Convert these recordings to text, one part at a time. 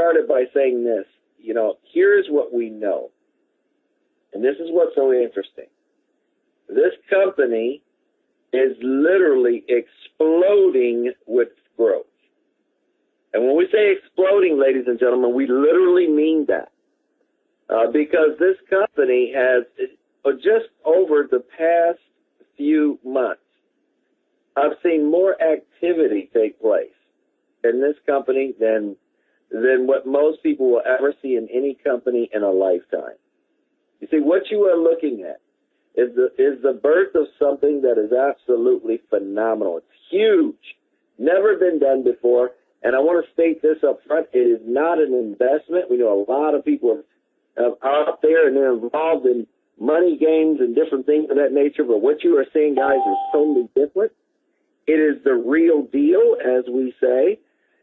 started by saying this. You know, here's what we know. And this is what's so interesting. This company is literally exploding with growth. And when we say exploding, ladies and gentlemen, we literally mean that. Because this company has, just over the past few months, I've seen more activity take place in this company than what most people will ever see in any company in a lifetime. You see, what you are looking at is the birth of something that is absolutely phenomenal. It's huge, never been done before, and I want to state this up front. It is not an investment. We know a lot of people are out there and they're involved in money games and different things of that nature, but what you are seeing, guys, is totally different. It is the real deal, as we say.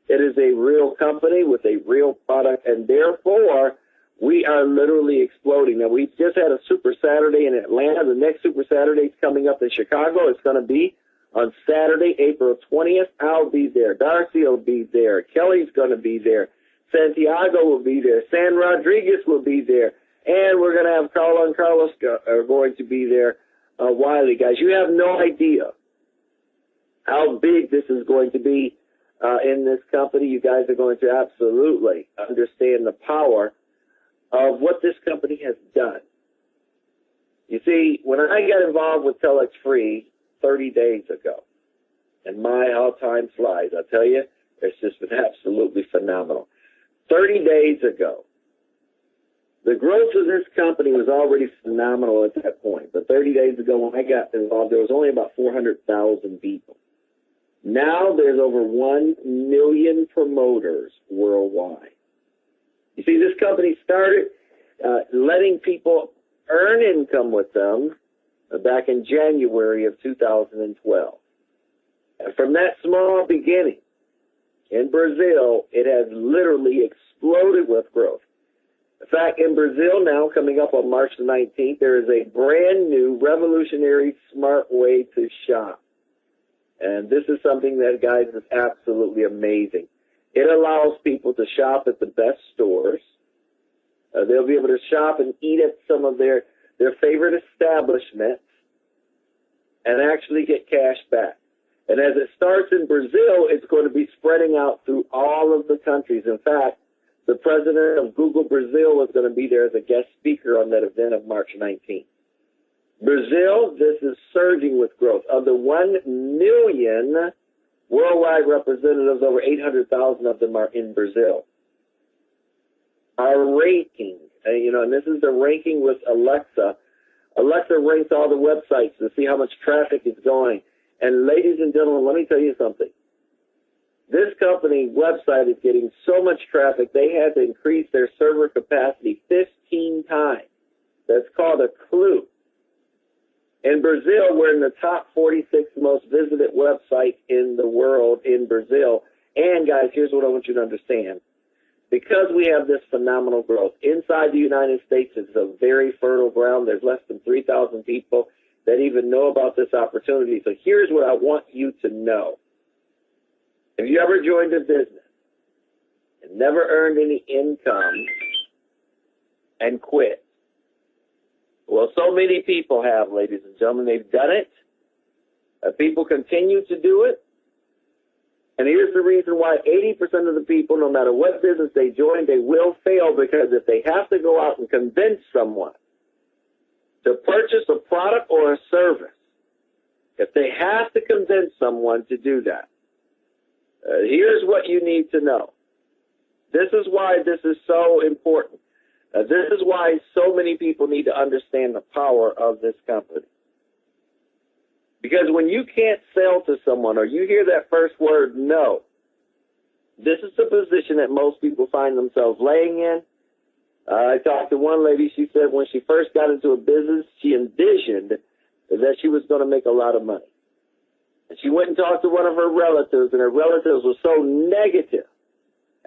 It is a real company with a real product, and therefore, we are literally exploding. Now, we just had a Super Saturday in Atlanta. The next Super Saturday is coming up in Chicago. It's going to be on Saturday, April 20th. I'll be there. Darcy will be there. Kelly's going to be there. Santiago will be there. San Rodriguez will be there. And we're going to have Carla and Carlos are going to be there. Wiley, guys, you have no idea how big this is going to be in this company. You guys are going to absolutely understand the power of what this company has done. You see, when I got involved with TelexFree 30 days ago, and my, how time flies, I tell you, it's just been absolutely phenomenal. 30 days ago, the growth of this company was already phenomenal at that point. But 30 days ago, when I got involved, there was only about 400,000 people. Now there's over 1 million promoters worldwide. You see, this company started letting people earn income with them back in January of 2012. And from that small beginning in Brazil, it has literally exploded with growth. In fact, in Brazil now, coming up on March the 19th, there is a brand new revolutionary smart way to shop. And this is something that, guys, is absolutely amazing. It allows people to shop at the best stores. They'll be able to shop and eat at some of their favorite establishments and actually get cash back. And as it starts in Brazil, it's going to be spreading out through all of the countries. In fact, the president of Google Brazil was going to be there as a guest speaker on that event of March 19th. Brazil, this is surging with growth. Of the 1 million worldwide representatives, over 800,000 of them are in Brazil. Our ranking, and this is the ranking with Alexa. Alexa ranks all the websites to see how much traffic is going. And ladies and gentlemen, let me tell you something. This company website is getting so much traffic, they had to increase their server capacity 15 times. That's called a clue. In Brazil, we're in the top 46 most visited websites in the world in Brazil. And, guys, here's what I want you to understand. Because we have this phenomenal growth, inside the United States, it's a very fertile ground. There's less than 3,000 people that even know about this opportunity. So here's what I want you to know. Have you ever joined a business and never earned any income and quit? Well, so many people have, ladies and gentlemen. They've done it. People continue to do it. And here's the reason why 80% of the people, no matter what business they join, they will fail, because if they have to go out and convince someone to purchase a product or a service, if they have to convince someone to do that, here's what you need to know. This is why this is so important. This is why so many people need to understand the power of this company. Because when you can't sell to someone, or you hear that first word, no, this is the position that most people find themselves laying in. I talked to one lady. She said when she first got into a business, she envisioned that she was going to make a lot of money. And she went and talked to one of her relatives, and her relatives were so negative,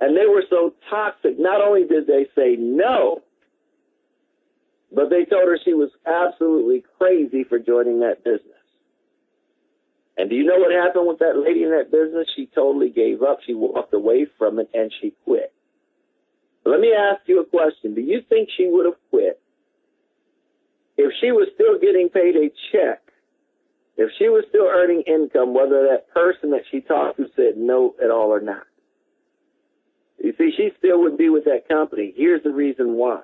and they were so toxic. Not only did they say no, but they told her she was absolutely crazy for joining that business. And do you know what happened with that lady in that business? She totally gave up. She walked away from it, and she quit. Let me ask you a question. Do you think she would have quit if she was still getting paid a check, if she was still earning income, whether that person that she talked to said no at all or not? You see, she still would be with that company. Here's the reason why.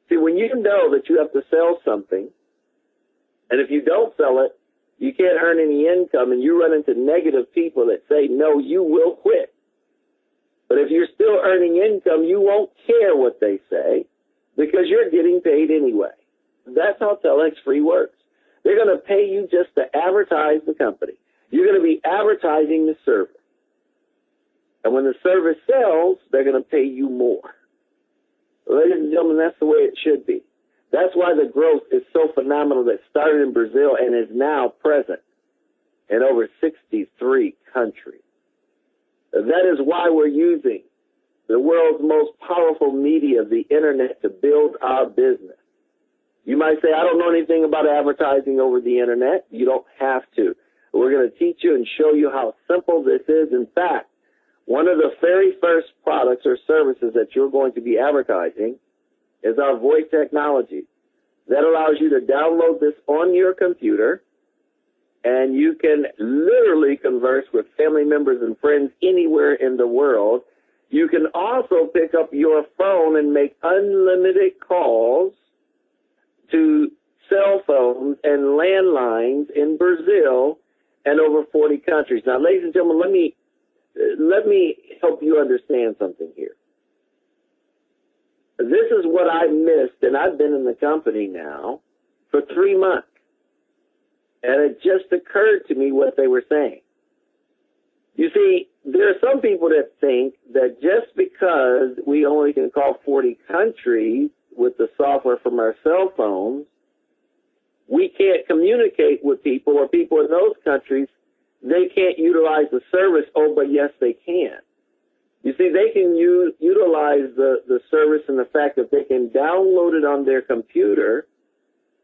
See, when you know that you have to sell something, and if you don't sell it, you can't earn any income, and you run into negative people that say, no, you will quit. But if you're still earning income, you won't care what they say because you're getting paid anyway. That's how TelexFree works. They're going to pay you just to advertise the company. You're going to be advertising the service. And when the service sells, they're going to pay you more. Ladies and gentlemen, that's the way it should be. That's why the growth is so phenomenal that started in Brazil and is now present in over 63 countries. That is why we're using the world's most powerful media, the internet, to build our business. You might say, I don't know anything about advertising over the internet. You don't have to. We're going to teach you and show you how simple this is. In fact, one of the very first products or services that you're going to be advertising is our voice technology. That allows you to download this on your computer, and you can literally converse with family members and friends anywhere in the world. You can also pick up your phone and make unlimited calls to cell phones and landlines in Brazil and over 40 countries. Now, ladies and gentlemen, let me help you understand something here. This is what I missed, and I've been in the company now for 3 months. And it just occurred to me what they were saying. You see, there are some people that think that just because we only can call 40 countries with the software from our cell phones, we can't communicate with people, or people in those countries, they can't utilize the service. Oh, but yes, they can. You see, they can utilize the service in the fact that they can download it on their computer,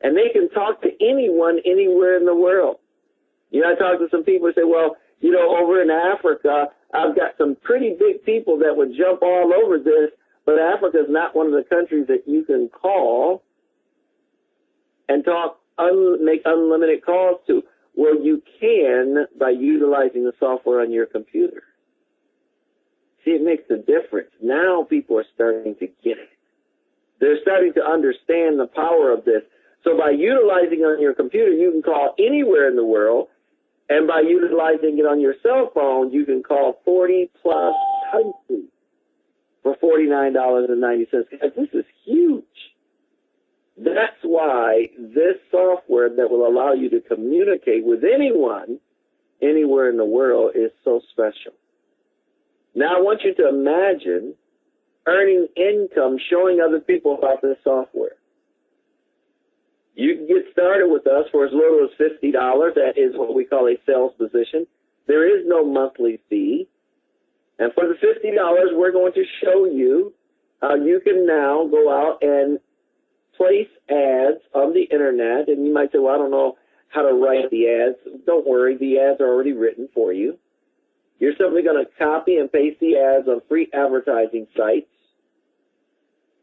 and they can talk to anyone anywhere in the world. You know, I talk to some people who say, well, you know, over in Africa, I've got some pretty big people that would jump all over this, but Africa is not one of the countries that you can call and make unlimited calls to. Well, you can by utilizing the software on your computer. See, it makes a difference. Now people are starting to get it. They're starting to understand the power of this. So by utilizing it on your computer, you can call anywhere in the world, and by utilizing it on your cell phone, you can call 40-plus countries for $49.90. This is huge. That's why this software that will allow you to communicate with anyone anywhere in the world is so special. Now I want you to imagine earning income showing other people about this software. You can get started with us for as little as $50. That is what we call a sales position. There is no monthly fee. And for the $50, we're going to show you how you can now go out and place ads on the internet. And you might say, well, I don't know how to write the ads. Don't worry, the ads are already written for you. You're simply going to copy and paste the ads on free advertising sites.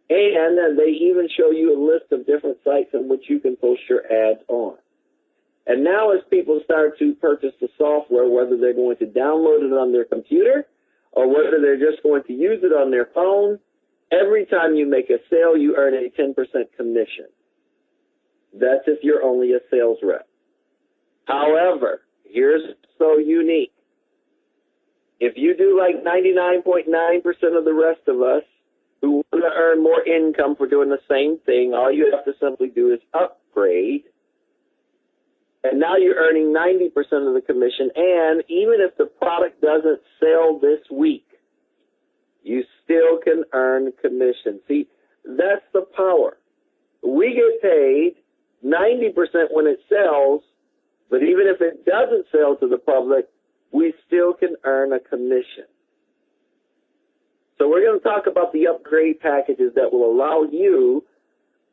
And they even show you a list of different sites in which you can post your ads on. And now as people start to purchase the software, whether they're going to download it on their computer or whether they're just going to use it on their phone, every time you make a sale, you earn a 10% commission. That's if you're only a sales rep. However, here's so unique. If you do like 99.9% of the rest of us who want to earn more income for doing the same thing, all you have to simply do is upgrade. And now you're earning 90% of the commission. And even if the product doesn't sell this week, you still can earn commission. See, that's the power. We get paid 90% when it sells, but even if it doesn't sell to the public, we still can earn a commission. So we're going to talk about the upgrade packages that will allow you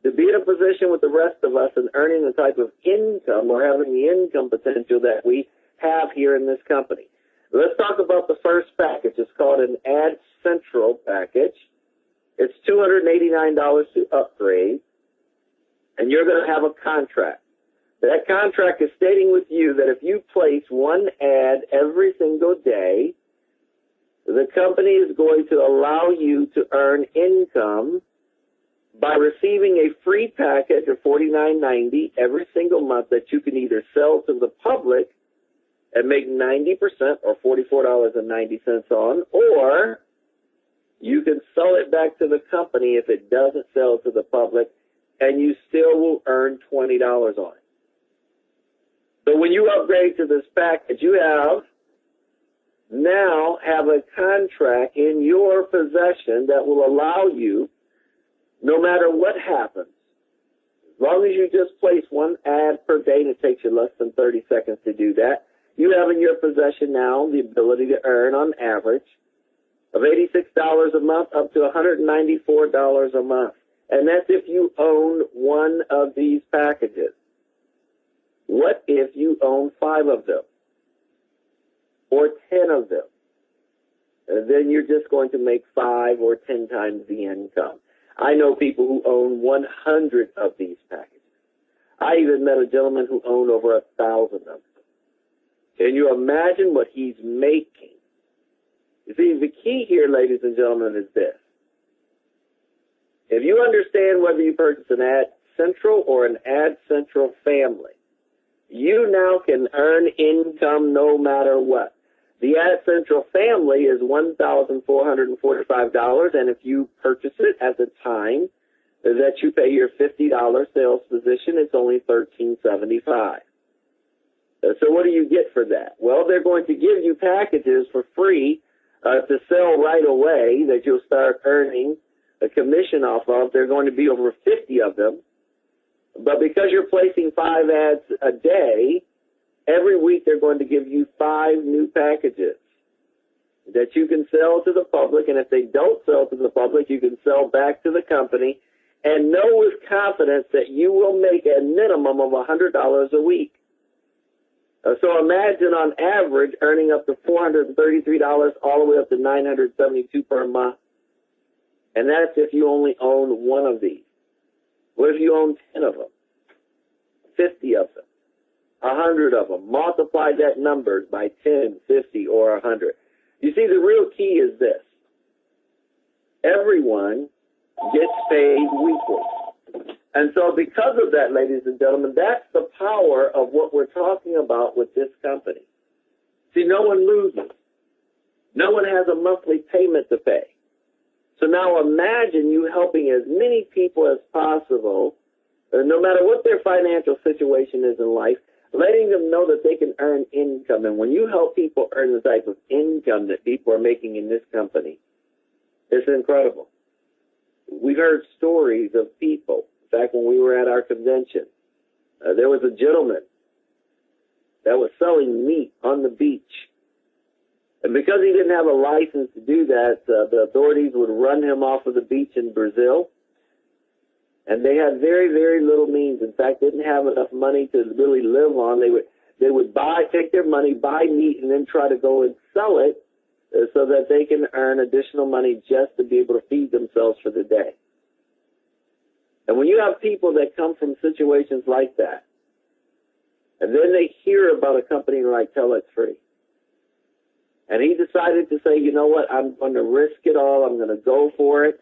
to be in a position with the rest of us and earning the type of income or having the income potential that we have here in this company. Let's talk about the first package. It's called an Ad Central package. It's $289 to upgrade, and you're going to have a contract. That contract is stating with you that if you place one ad every single day, the company is going to allow you to earn income by receiving a free package of $49.90 every single month that you can either sell to the public and make 90% or $44.90 on, or you can sell it back to the company if it doesn't sell to the public, and you still will earn $20 on it. So when you upgrade to this package, you now have a contract in your possession that will allow you, no matter what happens, as long as you just place one ad per day, and it takes you less than 30 seconds to do that, you have in your possession now the ability to earn on average of $86 a month up to $194 a month. And that's if you own one of these packages. What if you own 5 of them or 10 of them? And then you're just going to make 5 or 10 times the income. I know people who own 100 of these packages. I even met a gentleman who owned over 1,000 of them. Can you imagine what he's making? You see, the key here, ladies and gentlemen, is this. If you understand whether you purchase an Ad Central or an Ad Central family, you now can earn income no matter what. The Ad Central family is $1,445, and if you purchase it at the time that you pay your $50 sales position, it's only $1,375. So what do you get for that? Well, they're going to give you packages for free to sell right away that you'll start earning a commission off of. There are going to be over 50 of them. But because you're placing 5 ads a day, every week they're going to give you 5 new packages that you can sell to the public. And if they don't sell to the public, you can sell back to the company and know with confidence that you will make a minimum of $100 a week. So imagine on average earning up to $433 all the way up to $972 per month. And that's if you only own one of these. What if you own 10 of them, 50 of them, 100 of them? Multiply that numbers by 10, 50, or 100. You see, the real key is this. Everyone gets paid weekly. And so because of that, ladies and gentlemen, that's the power of what we're talking about with this company. See, no one loses. No one has a monthly payment to pay. So now imagine you helping as many people as possible, no matter what their financial situation is in life, letting them know that they can earn income. And when you help people earn the type of income that people are making in this company, it's incredible. We've heard stories of people. In fact, when we were at our convention, there was a gentleman that was selling meat on the beach. And because he didn't have a license to do that, the authorities would run him off of the beach in Brazil. And they had very, very little means. In fact, didn't have enough money to really live on. They would take their money, buy meat, and then try to go and sell it so that they can earn additional money just to be able to feed themselves for the day. And when you have people that come from situations like that, and then they hear about a company like TelexFree, and he decided to say, you know what, I'm going to risk it all, I'm going to go for it,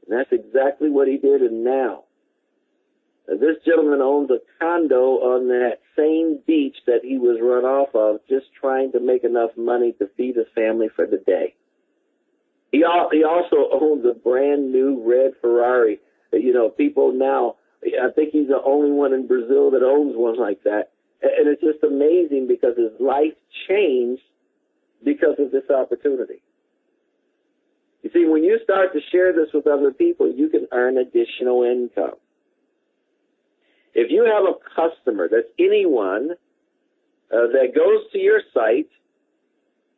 and that's exactly what he did. And now, this gentleman owns a condo on that same beach that he was run off of, just trying to make enough money to feed his family for the day. He also owns a brand new red Ferrari. You know, people now, I think he's the only one in Brazil that owns one like that. And it's just amazing because his life changed because of this opportunity. You see, when you start to share this with other people, you can earn additional income. If you have a customer, that's anyone that goes to your site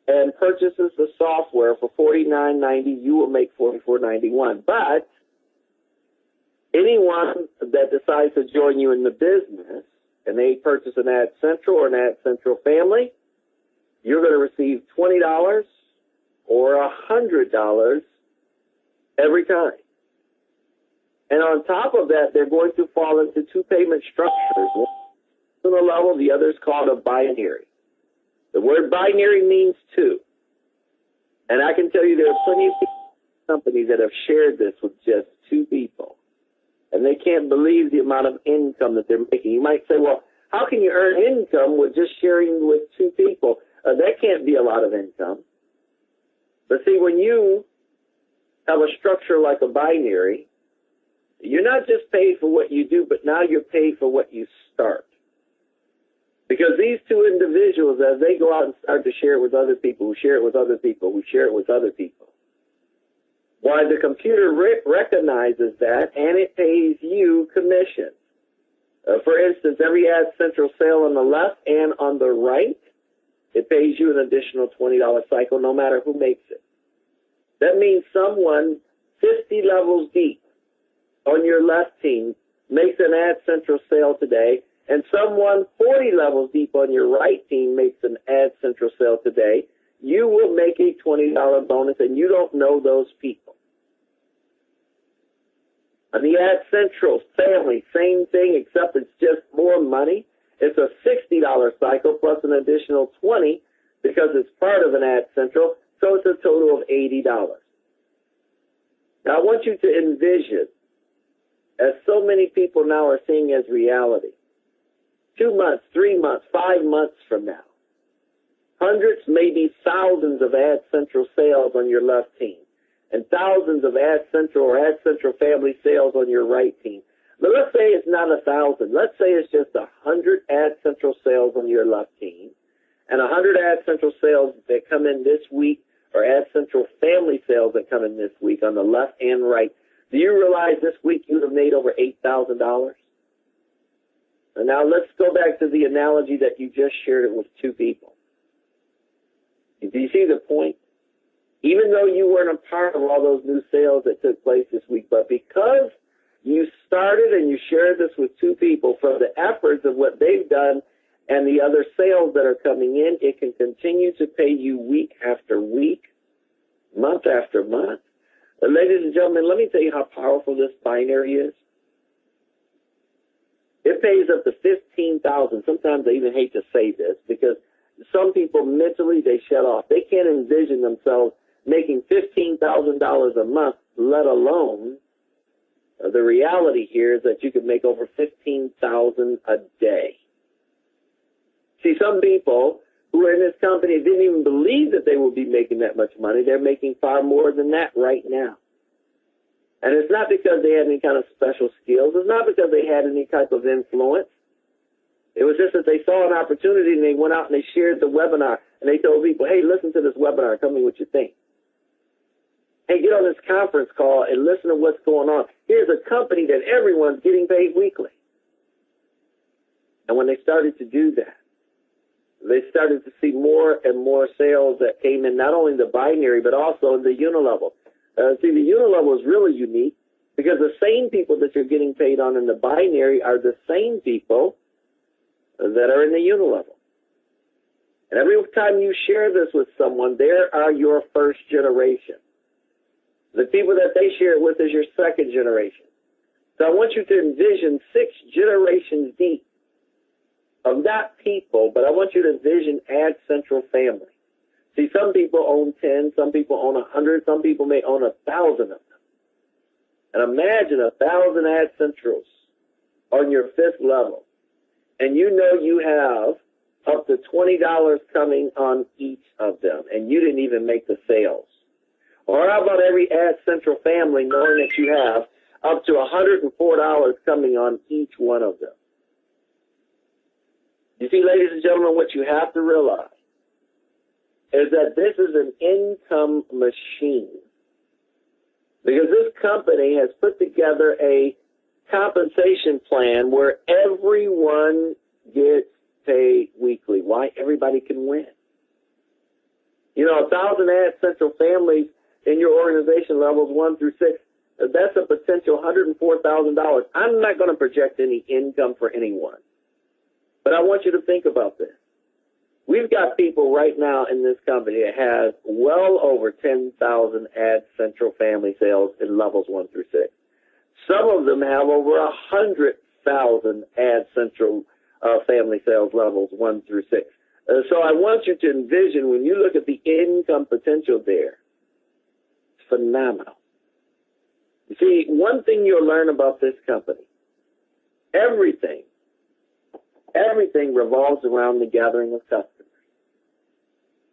and purchases the software for $49.90, you will make $44.91. But anyone that decides to join you in the business and they purchase an Ad Central or an Ad Central family, you're going to receive $20 or $100 every time. And on top of that, they're going to fall into two payment structures. One on the level, the other is called a binary. The word binary means two. And I can tell you there are plenty of companies that have shared this with just two people. And they can't believe the amount of income that they're making. You might say, well, how can you earn income with just sharing with two people? That can't be a lot of income. But see, when you have a structure like a binary, you're not just paid for what you do, but now you're paid for what you start. Because these two individuals, as they go out and start to share it with other people, who share it with other people, who share it with other people, why the computer recognizes that, and it pays you commission. For instance, every Ad Central sale on the left and on the right, it pays you an additional $20 cycle no matter who makes it. That means someone 50 levels deep on your left team makes an Ad Central sale today, and someone 40 levels deep on your right team makes an Ad Central sale today, you will make a $20 bonus, and you don't know those people. On the Ad Central family, same thing, except it's just more money. It's a $60 cycle plus an additional $20 because it's part of an Ad Central, so it's a total of $80. Now, I want you to envision, as so many people now are seeing as reality, 2 months, 3 months, 5 months from now, hundreds, maybe thousands of Ad Central sales on your left team, and thousands of Ad Central or Ad Central family sales on your right team. But let's say it's not 1,000. Let's say it's just 100 Ad Central sales on your left team, and 100 Ad Central sales that come in this week, or Ad Central family sales that come in this week on the left and right. Do you realize this week you would have made over $8,000? And now let's go back to the analogy that you just shared it with two people. Do you see the point? Even though you weren't a part of all those new sales that took place this week, but because you started and you shared this with two people, from the efforts of what they've done and the other sales that are coming in, it can continue to pay you week after week, month after month. Ladies and gentlemen, let me tell you how powerful this binary is. It pays up to $15,000. Sometimes I even hate to say this because some people mentally, they shut off. They can't envision themselves making $15,000 a month, let alone the reality here is that you could make over $15,000 a day. See, some people who are in this company didn't even believe that they would be making that much money. They're making far more than that right now. And it's not because they had any kind of special skills. It's not because they had any type of influence. It was just that they saw an opportunity and they went out and they shared the webinar and they told people, hey, listen to this webinar. Tell me what you think. Hey, get on this conference call and listen to what's going on. Here's a company that everyone's getting paid weekly. And when they started to do that, they started to see more and more sales that came in, not only in the binary, but also in the unilevel. See, the unilevel is really unique because the same people that you're getting paid on in the binary are the same people that are in the unilevel. And every time you share this with someone, there are your first generation. The people that they share it with is your second generation. So I want you to envision 6 generations deep of not people, but I want you to envision Ad Central family. See, some people own 10, some people own 100, some people may own 1,000 of them. And imagine 1,000 Ad Centrals on your 5th level. And you know you have up to $20 coming on each of them, and you didn't even make the sales. Or how about every Ad Central family knowing that you have up to $104 coming on each one of them? You see, ladies and gentlemen, what you have to realize is that this is an income machine. Because this company has put together a compensation plan where everyone gets paid weekly. Why? Everybody can win. You know, 1,000 Ad Central families in your organization levels 1 through 6, that's a potential $104,000. I'm not going to project any income for anyone. But I want you to think about this. We've got people right now in this company that has well over 10,000 Ad Central family sales in levels 1 through 6. Some of them have over 100,000 Ad Central family sales levels 1 through 6. So I want you to envision, when you look at the income potential there, it's phenomenal. You see, one thing you'll learn about this company, everything revolves around the gathering of customers.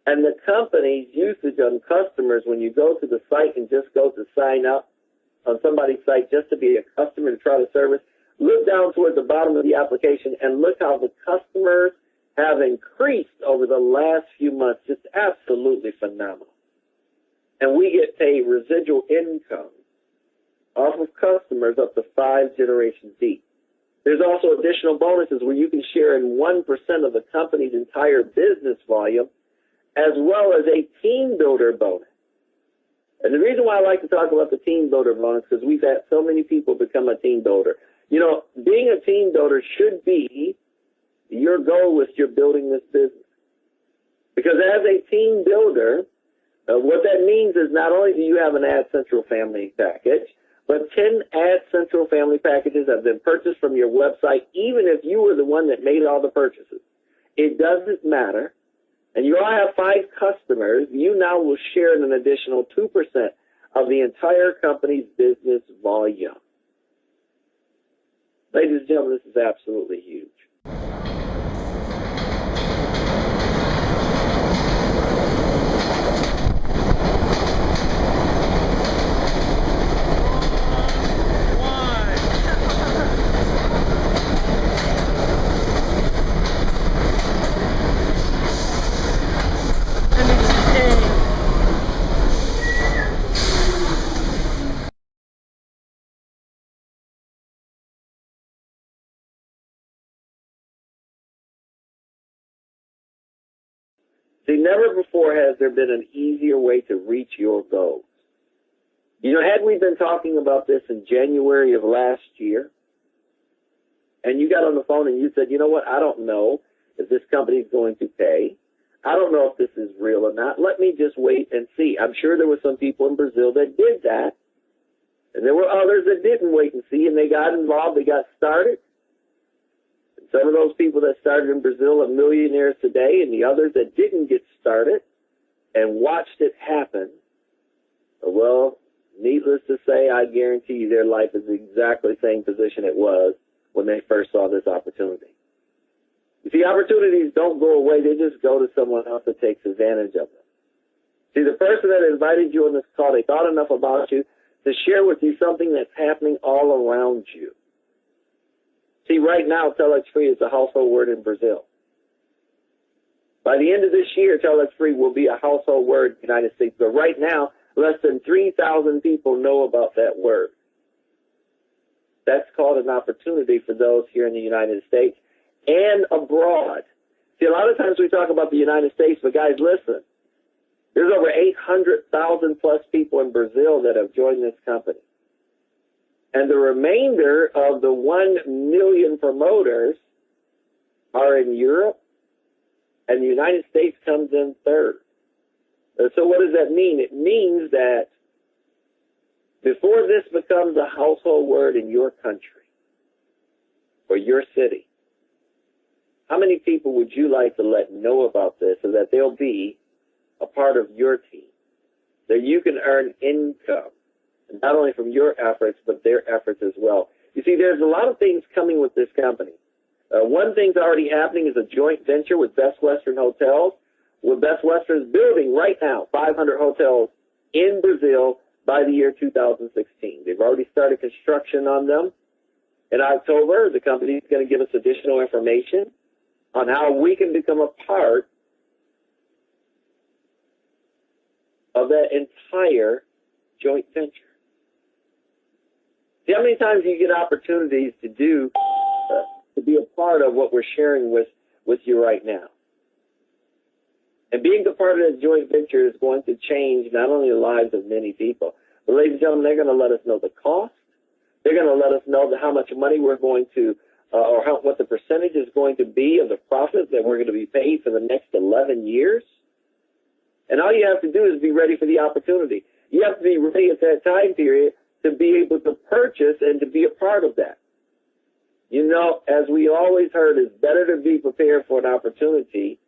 And the company's usage on customers, when you go to the site and just go to sign up on somebody's site just to be a customer to try the service, look down towards the bottom of the application and look how the customers have increased over the last few months. Just absolutely phenomenal. And we get paid residual income off of customers up to 5 generations deep. There's also additional bonuses where you can share in 1% of the company's entire business volume, as well as a team builder bonus. And the reason why I like to talk about the team builder bonus is because we've had so many people become a team builder. You know, being a team builder should be your goal if you're building this business. Because as a team builder, what that means is not only do you have an Ad Central family package, but 10 Ad Central family packages have been purchased from your website, even if you were the one that made all the purchases. It doesn't matter. And you all have 5 customers, you now will share in an additional 2% of the entire company's business volume. Ladies and gentlemen, this is absolutely huge. See, never before has there been an easier way to reach your goals. You know, had we been talking about this in January of last year, and you got on the phone and you said, you know what, I don't know if this company is going to pay. I don't know if this is real or not. Let me just wait and see. I'm sure there were some people in Brazil that did that, and there were others that didn't wait and see, and they got involved, they got started. Some of those people that started in Brazil are millionaires today, and the others that didn't get started and watched it happen, well, needless to say, I guarantee you their life is exactly the same position it was when they first saw this opportunity. You see, opportunities don't go away. They just go to someone else that takes advantage of them. See, the person that invited you on this call, they thought enough about you to share with you something that's happening all around you. See, right now, TelexFree is a household word in Brazil. By the end of this year, TelexFree will be a household word in the United States. But right now, less than 3,000 people know about that word. That's called an opportunity for those here in the United States and abroad. See, a lot of times we talk about the United States, but guys, listen. There's over 800,000 plus people in Brazil that have joined this company. And the remainder of the 1 million promoters are in Europe, and the United States comes in third. So what does that mean? It means that before this becomes a household word in your country or your city, how many people would you like to let know about this so that they'll be a part of your team, that you can earn income? Not only from your efforts, but their efforts as well. You see, there's a lot of things coming with this company. One thing's already happening is a joint venture with Best Western Hotels, with Best Western's building right now 500 hotels in Brazil by the year 2016. They've already started construction on them. In October, the company is going to give us additional information on how we can become a part of that entire joint venture. See how many times you get opportunities to be a part of what we're sharing with you right now. And being a part of that joint venture is going to change not only the lives of many people, but ladies and gentlemen, they're going to let us know the cost. They're going to let us know how much money we're going to or what the percentage is going to be of the profit that we're going to be paid for the next 11 years. And all you have to do is be ready for the opportunity. You have to be ready at that time period to be able to purchase and to be a part of that. You know, as we always heard, it's better to be prepared for an opportunity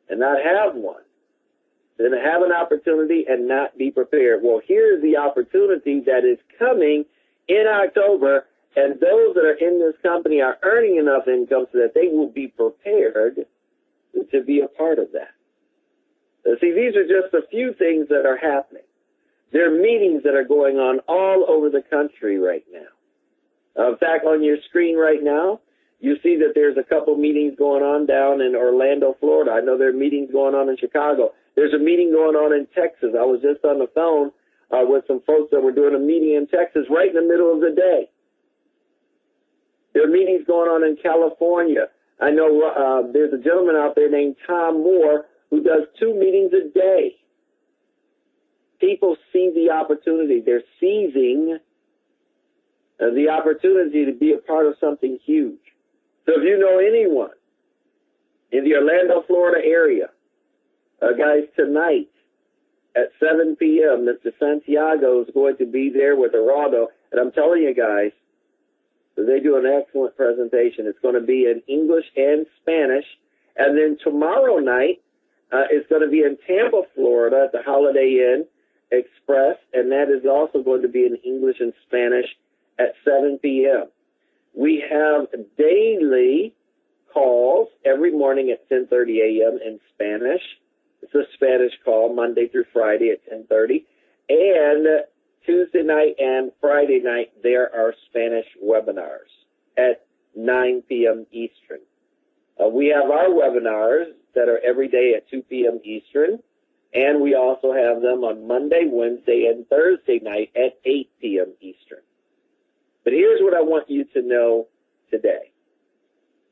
and not have one than to have an opportunity and not be prepared. Well, here's the opportunity that is coming in October, and those that are in this company are earning enough income so that they will be prepared to be a part of that. See, these are just a few things that are happening. There are meetings that are going on all over the country right now. In fact, on your screen right now, you see that there's a couple meetings going on down in Orlando, Florida. I know there are meetings going on in Chicago. There's a meeting going on in Texas. I was just on the phone with some folks that were doing a meeting in Texas right in the middle of the day. There are meetings going on in California. I know there's a gentleman out there named Tom Moore who does 2 meetings a day. People see the opportunity. They're seizing the opportunity to be a part of something huge. So if you know anyone in the Orlando, Florida area, guys, tonight at 7 p.m., Mr. Santiago is going to be there with Geraldo. And I'm telling you guys, they do an excellent presentation. It's going to be in English and Spanish. And then tomorrow night, it's going to be in Tampa, Florida at the Holiday Inn Express. And that is also going to be in English and Spanish at 7 p.m. We have daily calls every morning at 10:30 a.m. in Spanish. It's a Spanish call Monday through Friday at 10:30. And Tuesday night and Friday night, there are Spanish webinars at 9 p.m. Eastern. We have our webinars that are every day at 2 p.m. Eastern. And we also have them on Monday, Wednesday, and Thursday night at 8 p.m. Eastern. But here's what I want you to know today.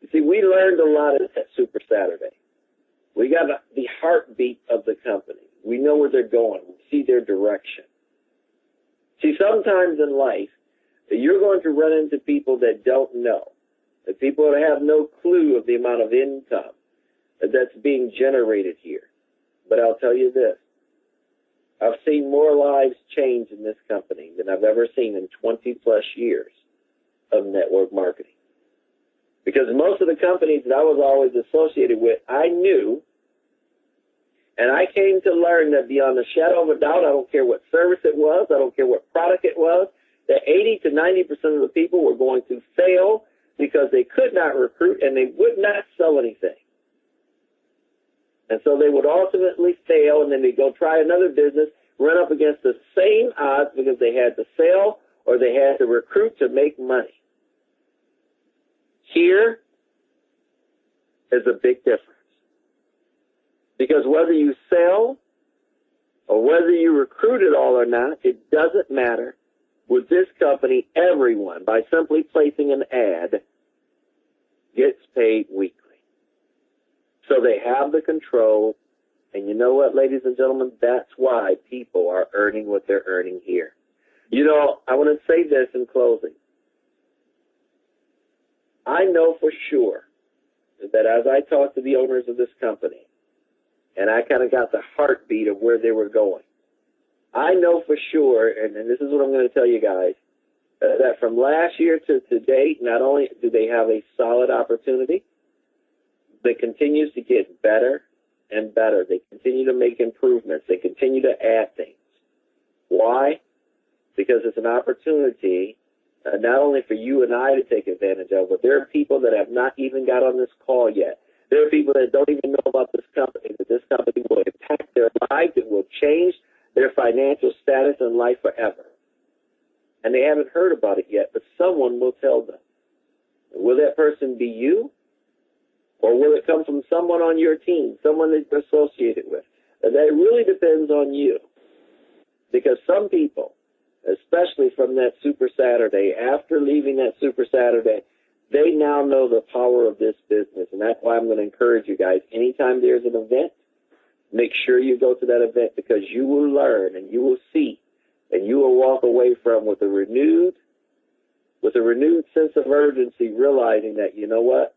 You see, we learned a lot at that Super Saturday. We got the heartbeat of the company. We know where they're going. We see their direction. See, sometimes in life, you're going to run into people that don't know, the people that have no clue of the amount of income that's being generated here. But I'll tell you this. I've seen more lives change in this company than I've ever seen in 20-plus years of network marketing. Because most of the companies that I was always associated with, I knew, and I came to learn that beyond a shadow of a doubt, I don't care what service it was, I don't care what product it was, that 80 to 90% of the people were going to fail because they could not recruit and they would not sell anything. And so they would ultimately fail, and then they'd go try another business, run up against the same odds because they had to sell or they had to recruit to make money. Here is a big difference. Because whether you sell or whether you recruit at all or not, it doesn't matter. With this company, everyone, by simply placing an ad, gets paid weekly. So they have the control, and you know what, ladies and gentlemen, that's why people are earning what they're earning here. You know, I want to say this in closing. I know for sure that as I talked to the owners of this company, and I kind of got the heartbeat of where they were going, I know for sure, and this is what I'm going to tell you guys, that from last year to date, not only do they have a solid opportunity, that continues to get better and better. They continue to make improvements. They continue to add things. Why? Because it's an opportunity not only for you and I to take advantage of, but there are people that have not even got on this call yet. There are people that don't even know about this company, that this company will impact their lives. It will change their financial status and life forever. And they haven't heard about it yet, but someone will tell them. Will that person be you? Or will it come from someone on your team, someone that you're associated with? That really depends on you. Because some people, especially from that Super Saturday, after leaving that Super Saturday, they now know the power of this business. And that's why I'm going to encourage you guys, anytime there's an event, make sure you go to that event, because you will learn and you will see and you will walk away from with a renewed with a renewed sense of urgency, realizing that, you know what?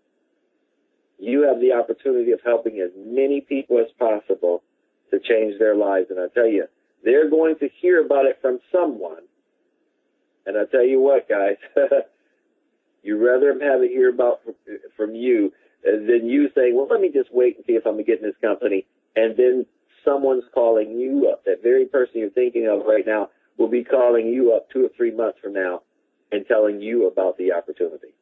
You have the opportunity of helping as many people as possible to change their lives. And I tell you, they're going to hear about it from someone. And I tell you what, guys, you'd rather have it hear about from you than you saying, well, let me just wait and see if I'm going to get in this company. And then someone's calling you up. That very person you're thinking of right now will be calling you up 2 or 3 months from now and telling you about the opportunity.